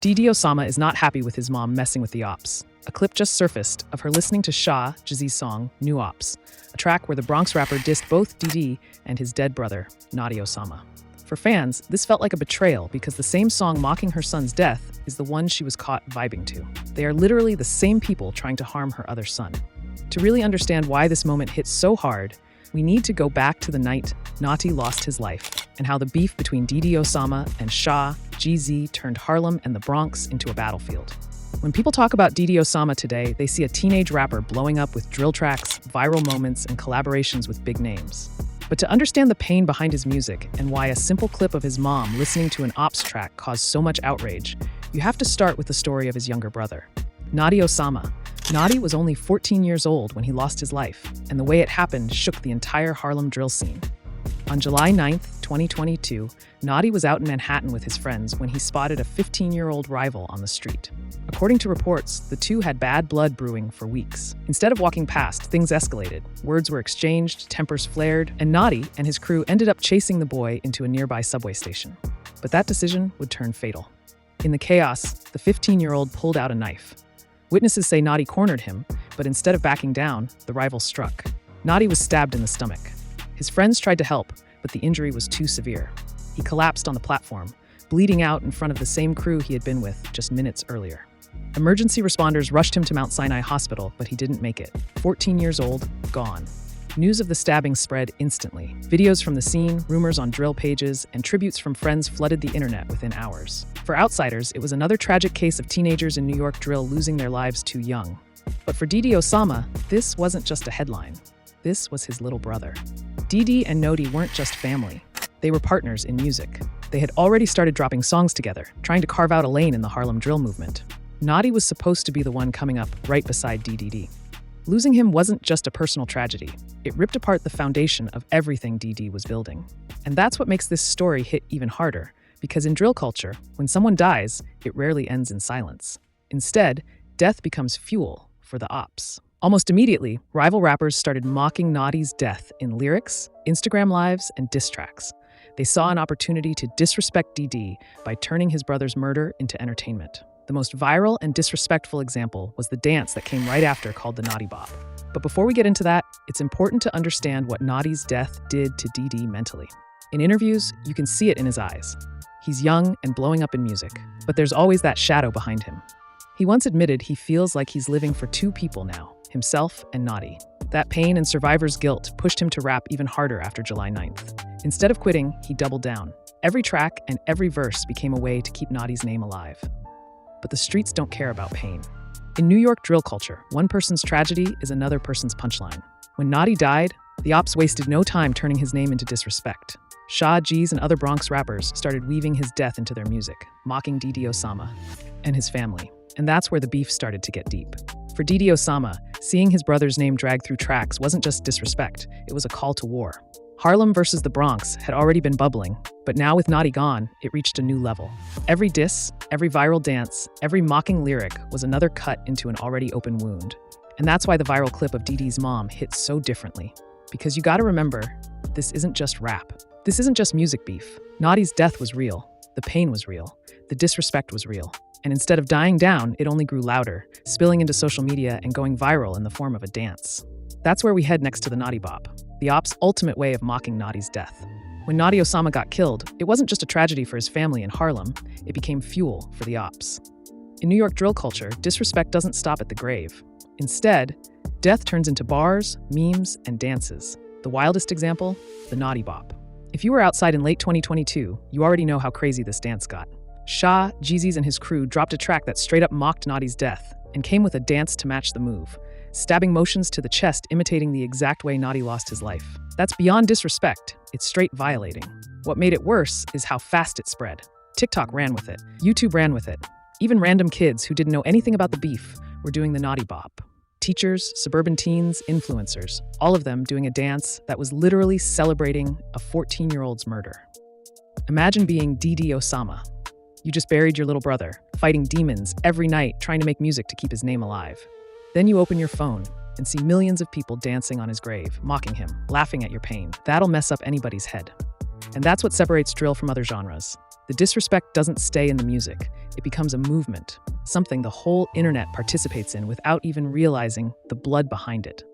DD Osama is not happy with his mom messing with the ops. A clip just surfaced of her listening to Sha Gz's song, New Ops, a track where the Bronx rapper dissed both DD and his dead brother, Notti Osama. For fans, this felt like a betrayal because the same song mocking her son's death is the one she was caught vibing to. They are literally the same people trying to harm her other son. To really understand why this moment hit so hard, we need to go back to the night Notti lost his life and how the beef between DD Osama and Sha Gz turned Harlem and the Bronx into a battlefield. When people talk about DD Osama today, they see a teenage rapper blowing up with drill tracks, viral moments, and collaborations with big names. But to understand the pain behind his music and why a simple clip of his mom listening to an ops track caused so much outrage, you have to start with the story of his younger brother, Notti Osama. Notti was only 14 years old when he lost his life, and the way it happened shook the entire Harlem drill scene. On July 9th, 2022, Notti was out in Manhattan with his friends when he spotted a 15-year-old rival on the street. According to reports, the two had bad blood brewing for weeks. Instead of walking past, things escalated. Words were exchanged, tempers flared, and Notti and his crew ended up chasing the boy into a nearby subway station. But that decision would turn fatal. In the chaos, the 15-year-old pulled out a knife. Witnesses say Notti cornered him, but instead of backing down, the rival struck. Notti was stabbed in the stomach. His friends tried to help, but the injury was too severe. He collapsed on the platform, bleeding out in front of the same crew he had been with just minutes earlier. Emergency responders rushed him to Mount Sinai Hospital, but he didn't make it. 14 years old, gone. News of the stabbing spread instantly. Videos from the scene, rumors on drill pages, and tributes from friends flooded the internet within hours. For outsiders, it was another tragic case of teenagers in New York drill losing their lives too young. But for DD Osama, this wasn't just a headline. This was his little brother. DD and Notti weren't just family. They were partners in music. They had already started dropping songs together, trying to carve out a lane in the Harlem drill movement. Notti was supposed to be the one coming up right beside DDD. Losing him wasn't just a personal tragedy. It ripped apart the foundation of everything DD was building. And that's what makes this story hit even harder, because in drill culture, when someone dies, it rarely ends in silence. Instead, death becomes fuel for the ops. Almost immediately, rival rappers started mocking Notti's death in lyrics, Instagram lives, and diss tracks. They saw an opportunity to disrespect DD by turning his brother's murder into entertainment. The most viral and disrespectful example was the dance that came right after called the Notti Bop. But before we get into that, it's important to understand what Notti's death did to DD mentally. In interviews, you can see it in his eyes. He's young and blowing up in music, but there's always that shadow behind him. He once admitted he feels like he's living for two people now, himself and Notti. That pain and survivor's guilt pushed him to rap even harder after July 9th. Instead of quitting, he doubled down. Every track and every verse became a way to keep Notti's name alive. But the streets don't care about pain. In New York drill culture, one person's tragedy is another person's punchline. When Notti died, the ops wasted no time turning his name into disrespect. Sha Gz and other Bronx rappers started weaving his death into their music, mocking DD Osama and his family. And that's where the beef started to get deep. For DD Osama, seeing his brother's name dragged through tracks wasn't just disrespect, it was a call to war. Harlem versus the Bronx had already been bubbling, but now with Notti gone, it reached a new level. Every diss, every viral dance, every mocking lyric was another cut into an already open wound. And that's why the viral clip of DD's mom hit so differently. Because you gotta remember, this isn't just rap. This isn't just music beef. Notti's death was real. The pain was real. The disrespect was real. And instead of dying down, it only grew louder, spilling into social media and going viral in the form of a dance. That's where we head next to the Notti Bop, the ops' ultimate way of mocking Notti's death. When Notti Osama got killed, it wasn't just a tragedy for his family in Harlem, it became fuel for the ops. In New York drill culture, disrespect doesn't stop at the grave. Instead, death turns into bars, memes, and dances. The wildest example, the Notti Bop. If you were outside in late 2022, you already know how crazy this dance got. Sha Gz and his crew dropped a track that straight up mocked Notti's death and came with a dance to match the move, stabbing motions to the chest imitating the exact way Notti lost his life. That's beyond disrespect, it's straight violating. What made it worse is how fast it spread. TikTok ran with it, YouTube ran with it. Even random kids who didn't know anything about the beef were doing the Notti Bop. Teachers, suburban teens, influencers, all of them doing a dance that was literally celebrating a 14-year-old's murder. Imagine being DD Osama. You just buried your little brother, fighting demons every night trying to make music to keep his name alive. Then you open your phone and see millions of people dancing on his grave, mocking him, laughing at your pain. That'll mess up anybody's head. And that's what separates drill from other genres. The disrespect doesn't stay in the music. It becomes a movement, something the whole internet participates in without even realizing the blood behind it.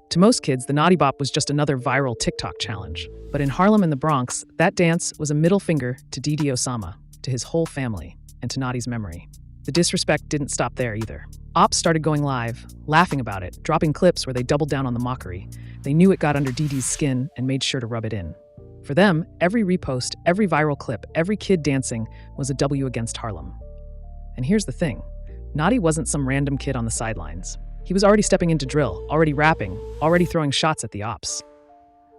To most kids, the Notti Bop was just another viral TikTok challenge. But in Harlem and the Bronx, that dance was a middle finger to DD Osama, to his whole family, and to Notti's memory. The disrespect didn't stop there either. Ops started going live, laughing about it, dropping clips where they doubled down on the mockery. They knew it got under DD's skin and made sure to rub it in. For them, every repost, every viral clip, every kid dancing was a W against Harlem. And here's the thing. Notti wasn't some random kid on the sidelines. He was already stepping into drill, already rapping, already throwing shots at the ops.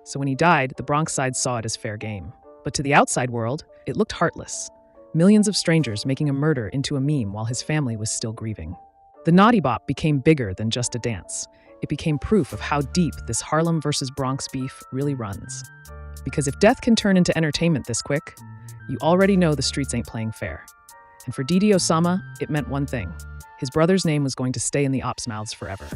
So when he died, the Bronx side saw it as fair game. But to the outside world, it looked heartless. Millions of strangers making a murder into a meme while his family was still grieving. The Notti Bop became bigger than just a dance. It became proof of how deep this Harlem versus Bronx beef really runs. Because if death can turn into entertainment this quick, you already know the streets ain't playing fair. And for DD Osama, it meant one thing. His brother's name was going to stay in the ops' mouths forever.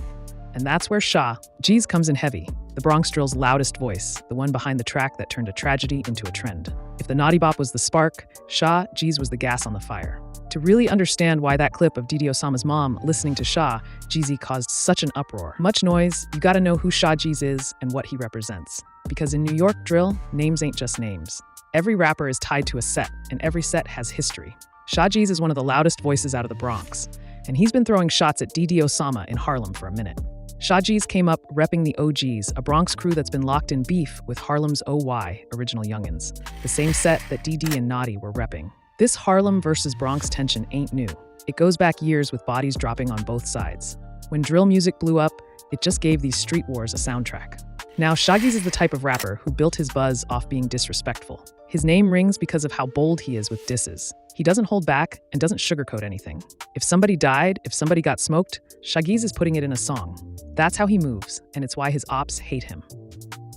And that's where Sha Gz comes in heavy, the Bronx drill's loudest voice, the one behind the track that turned a tragedy into a trend. If the Notti Bop was the spark, Sha Gz was the gas on the fire. To really understand why that clip of DD Osama's mom listening to Sha Gz caused such an uproar, much noise, you gotta know who Sha Gz is and what he represents. Because in New York drill, names ain't just names. Every rapper is tied to a set, and every set has history. Sha Gz is one of the loudest voices out of the Bronx, and he's been throwing shots at DD Osama in Harlem for a minute. Sha Gz came up repping the OGs, a Bronx crew that's been locked in beef with Harlem's OY, Original Youngins, the same set that DD and Notti were repping. This Harlem versus Bronx tension ain't new. It goes back years with bodies dropping on both sides. When drill music blew up, it just gave these street wars a soundtrack. Now, Sha Gz is the type of rapper who built his buzz off being disrespectful. His name rings because of how bold he is with disses. He doesn't hold back and doesn't sugarcoat anything. If somebody died, if somebody got smoked, Sha Gz is putting it in a song. That's how he moves, and it's why his ops hate him.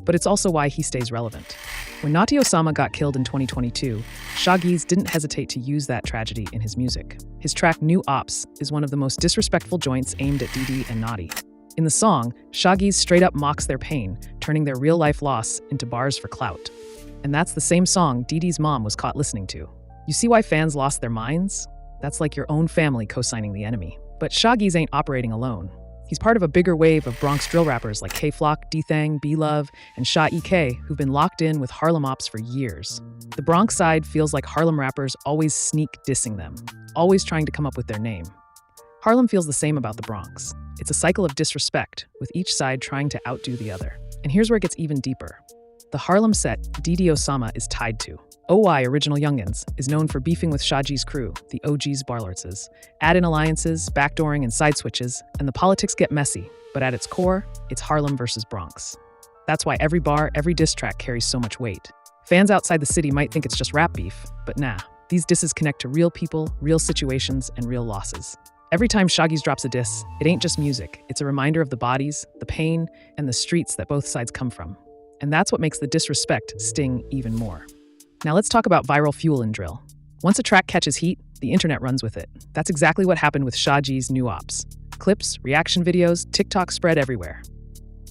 But it's also why he stays relevant. When Notti Osama got killed in 2022, Sha Gz didn't hesitate to use that tragedy in his music. His track New Ops is one of the most disrespectful joints aimed at DD and Notti. In the song, Sha Gz straight up mocks their pain, turning their real-life loss into bars for clout. And that's the same song DD's mom was caught listening to. You see why fans lost their minds? That's like your own family co-signing the enemy. But Sha Gz ain't operating alone. He's part of a bigger wave of Bronx drill rappers like K-Flock, D-Thang, B-Love, and Sha EK, who've been locked in with Harlem ops for years. The Bronx side feels like Harlem rappers always sneak dissing them, always trying to come up with their name. Harlem feels the same about the Bronx. It's a cycle of disrespect, with each side trying to outdo the other. And here's where it gets even deeper. The Harlem set DD Osama is tied to. OY, Original Youngins, is known for beefing with Sha Gz's crew, the OG's Barlords. Add in alliances, backdooring, and side switches, and the politics get messy, but at its core, it's Harlem versus Bronx. That's why every bar, every diss track carries so much weight. Fans outside the city might think it's just rap beef, but nah. These disses connect to real people, real situations, and real losses. Every time Sha Gz drops a diss, it ain't just music. It's a reminder of the bodies, the pain, and the streets that both sides come from. And that's what makes the disrespect sting even more. Now let's talk about viral fuel in drill. Once a track catches heat, the internet runs with it. That's exactly what happened with Sha Gz's New Ops. Clips, reaction videos, TikTok spread everywhere.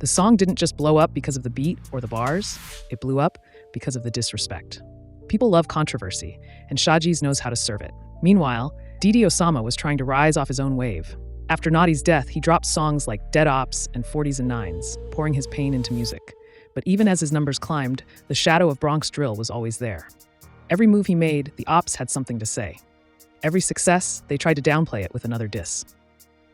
The song didn't just blow up because of the beat or the bars, it blew up because of the disrespect. People love controversy, and Sha Gz knows how to serve it. Meanwhile, DD Osama was trying to rise off his own wave. After Notti's death, he dropped songs like Dead Ops and 40s and 9s, pouring his pain into music. But even as his numbers climbed, the shadow of Bronx drill was always there. Every move he made, the ops had something to say. Every success, they tried to downplay it with another diss.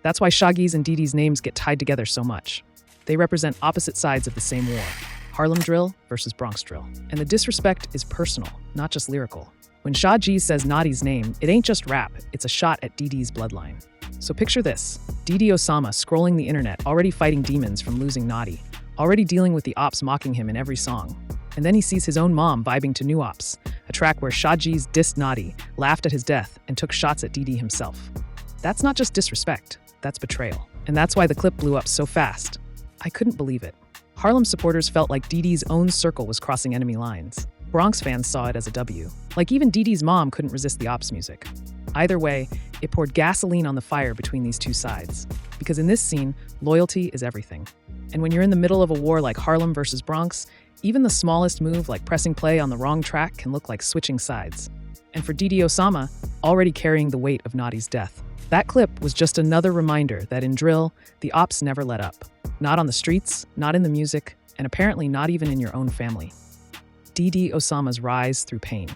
That's why Sha Gz and DD's names get tied together so much. They represent opposite sides of the same war, Harlem drill versus Bronx drill. And the disrespect is personal, not just lyrical. When Sha Gz says Notti's name, it ain't just rap, it's a shot at DD's bloodline. So picture this, DD Osama scrolling the internet, already fighting demons from losing Notti, already dealing with the ops mocking him in every song. And then he sees his own mom vibing to New Ops, a track where Sha Gz dissed Notti, laughed at his death, and took shots at DD himself. That's not just disrespect, that's betrayal. And that's why the clip blew up so fast. I couldn't believe it. Harlem supporters felt like DD's own circle was crossing enemy lines. Bronx fans saw it as a W. Like even DD's mom couldn't resist the ops music. Either way, it poured gasoline on the fire between these two sides. Because in this scene, loyalty is everything. And when you're in the middle of a war like Harlem versus Bronx, Even the smallest move, like pressing play on the wrong track, can look like switching sides. And for DD Osama, already carrying the weight of Notti's death. That clip was just another reminder that in drill, the ops never let up. Not on the streets, not in the music, and apparently not even in your own family. DD Osama's rise through pain.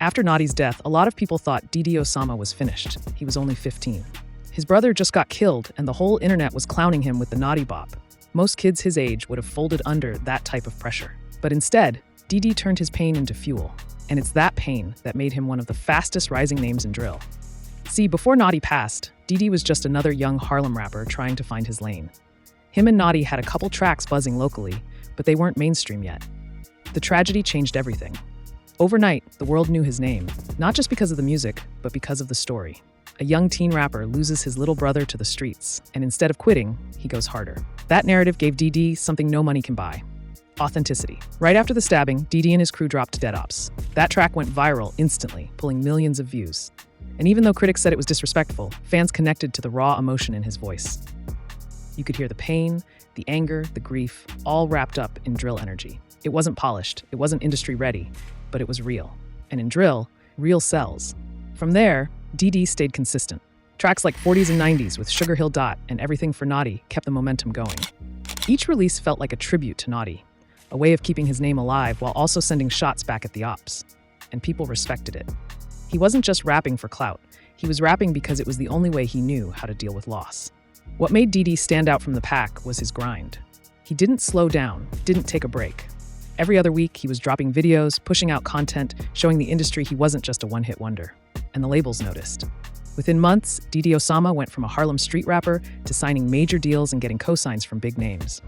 After Notti's death, a lot of people thought DD Osama was finished. He was only 15. His brother just got killed, and the whole internet was clowning him with the Notti Bop. Most kids his age would have folded under that type of pressure. But instead, DD turned his pain into fuel. And it's that pain that made him one of the fastest rising names in drill. See, before Notti passed, DD was just another young Harlem rapper trying to find his lane. Him and Notti had a couple tracks buzzing locally, but they weren't mainstream yet. The tragedy changed everything. Overnight, the world knew his name, not just because of the music, but because of the story. A young teen rapper loses his little brother to the streets, and instead of quitting, he goes harder. That narrative gave DD something no money can buy: authenticity. Right after the stabbing, DD and his crew dropped Dead Ops. That track went viral instantly, pulling millions of views. And even though critics said it was disrespectful, fans connected to the raw emotion in his voice. You could hear the pain, the anger, the grief, all wrapped up in drill energy. It wasn't polished, it wasn't industry ready, but it was real. And in drill, real sells. From there, DD stayed consistent. Tracks like 40s and 90s with Sugar Hill Dot and Everything for Notti kept the momentum going. Each release felt like a tribute to Notti, a way of keeping his name alive while also sending shots back at the ops. And people respected it. He wasn't just rapping for clout. He was rapping because it was the only way he knew how to deal with loss. What made DD stand out from the pack was his grind. He didn't slow down, didn't take a break. Every other week, he was dropping videos, pushing out content, showing the industry he wasn't just a one-hit wonder. And the labels noticed. Within months, DD Osama went from a Harlem street rapper to signing major deals and getting cosigns from big names.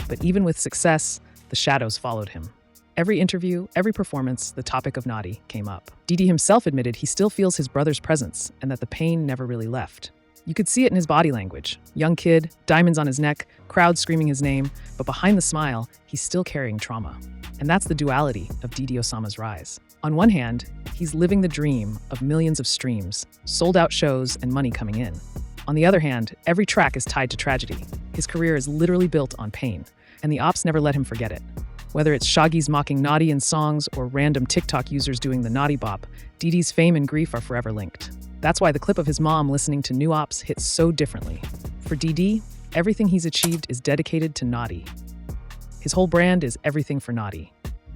But even with success, the shadows followed him. Every interview, every performance, the topic of Notti came up. DD himself admitted he still feels his brother's presence and that the pain never really left. You could see it in his body language. Young kid, diamonds on his neck, crowd screaming his name, but behind the smile, he's still carrying trauma. And that's the duality of DD Osama's rise. On one hand, he's living the dream of millions of streams, sold-out shows, and money coming in. On the other hand, every track is tied to tragedy. His career is literally built on pain, and the ops never let him forget it. Whether it's Sha Gz mocking Notti in songs or random TikTok users doing the Notti Bop, DD's fame and grief are forever linked. That's why the clip of his mom listening to New Ops hits so differently. For DD, everything he's achieved is dedicated to Notti. His whole brand is everything for Notti.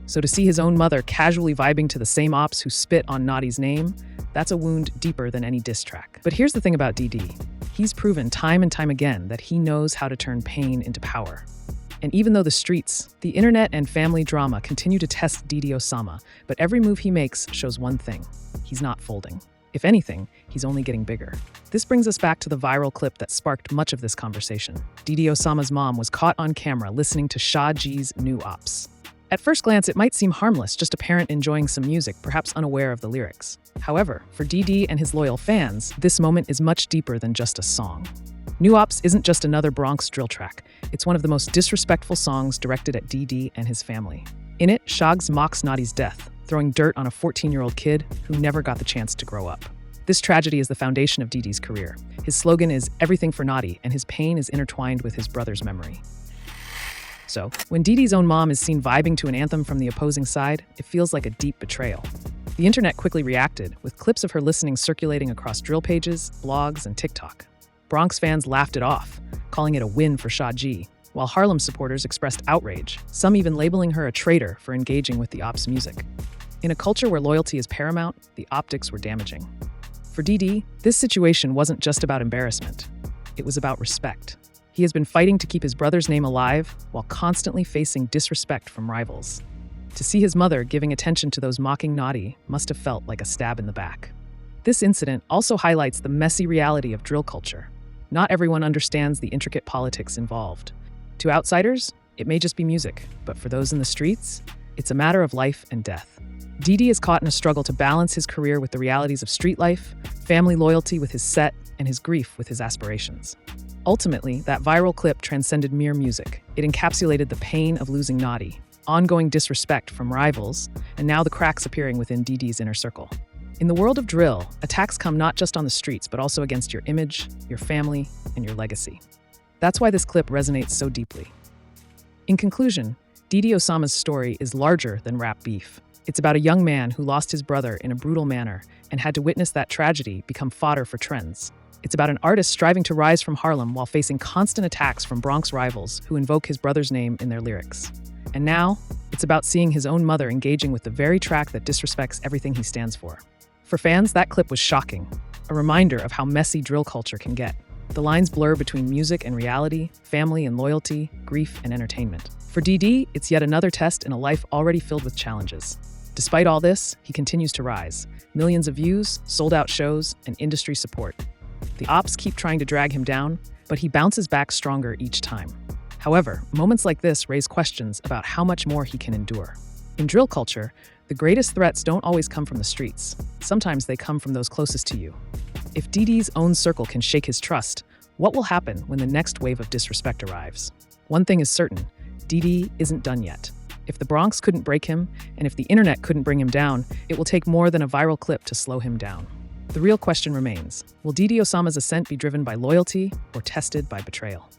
So to see his own mother casually vibing to the same ops who spit on Notti's name, that's a wound deeper than any diss track. But here's the thing about DD. He's proven time and time again that he knows how to turn pain into power. And even though the streets, the internet, and family drama continue to test DD Osama, but every move he makes shows one thing: he's not folding. If anything, he's only getting bigger. This brings us back to the viral clip that sparked much of this conversation. DD Osama's mom was caught on camera listening to Sha Gz's New Ops. At first glance, it might seem harmless, just a parent enjoying some music, perhaps unaware of the lyrics. However, for DD and his loyal fans, this moment is much deeper than just a song. New Ops isn't just another Bronx drill track. It's one of the most disrespectful songs directed at DD and his family. In it, Sha Gz mocks Notti's death, throwing dirt on a 14-year-old kid who never got the chance to grow up. This tragedy is the foundation of DD's career. His slogan is everything for Notti, and his pain is intertwined with his brother's memory. So, when DD's own mom is seen vibing to an anthem from the opposing side, it feels like a deep betrayal. The internet quickly reacted, with clips of her listening circulating across drill pages, blogs, and TikTok. Bronx fans laughed it off, calling it a win for Sha Gz, while Harlem supporters expressed outrage, some even labeling her a traitor for engaging with the ops music. In a culture where loyalty is paramount, the optics were damaging. For DD, this situation wasn't just about embarrassment. It was about respect. He has been fighting to keep his brother's name alive while constantly facing disrespect from rivals. To see his mother giving attention to those mocking Notti must have felt like a stab in the back. This incident also highlights the messy reality of drill culture. Not everyone understands the intricate politics involved. To outsiders, it may just be music, but for those in the streets, it's a matter of life and death. DD is caught in a struggle to balance his career with the realities of street life, family loyalty with his set, and his grief with his aspirations. Ultimately, that viral clip transcended mere music. It encapsulated the pain of losing Notti, ongoing disrespect from rivals, and now the cracks appearing within DD's inner circle. In the world of drill, attacks come not just on the streets, but also against your image, your family, and your legacy. That's why this clip resonates so deeply. In conclusion, DD Osama's story is larger than rap beef. It's about a young man who lost his brother in a brutal manner and had to witness that tragedy become fodder for trends. It's about an artist striving to rise from Harlem while facing constant attacks from Bronx rivals who invoke his brother's name in their lyrics. And now, it's about seeing his own mother engaging with the very track that disrespects everything he stands for. For fans, that clip was shocking, a reminder of how messy drill culture can get. The lines blur between music and reality, family and loyalty, grief and entertainment. For DD, it's yet another test in a life already filled with challenges. Despite all this, he continues to rise. Millions of views, sold-out shows, and industry support. The ops keep trying to drag him down, but he bounces back stronger each time. However, moments like this raise questions about how much more he can endure. In drill culture, the greatest threats don't always come from the streets. Sometimes they come from those closest to you. If DD's own circle can shake his trust, what will happen when the next wave of disrespect arrives? One thing is certain, DD isn't done yet. If the Bronx couldn't break him, and if the internet couldn't bring him down, it will take more than a viral clip to slow him down. The real question remains, will DD Osama's ascent be driven by loyalty or tested by betrayal?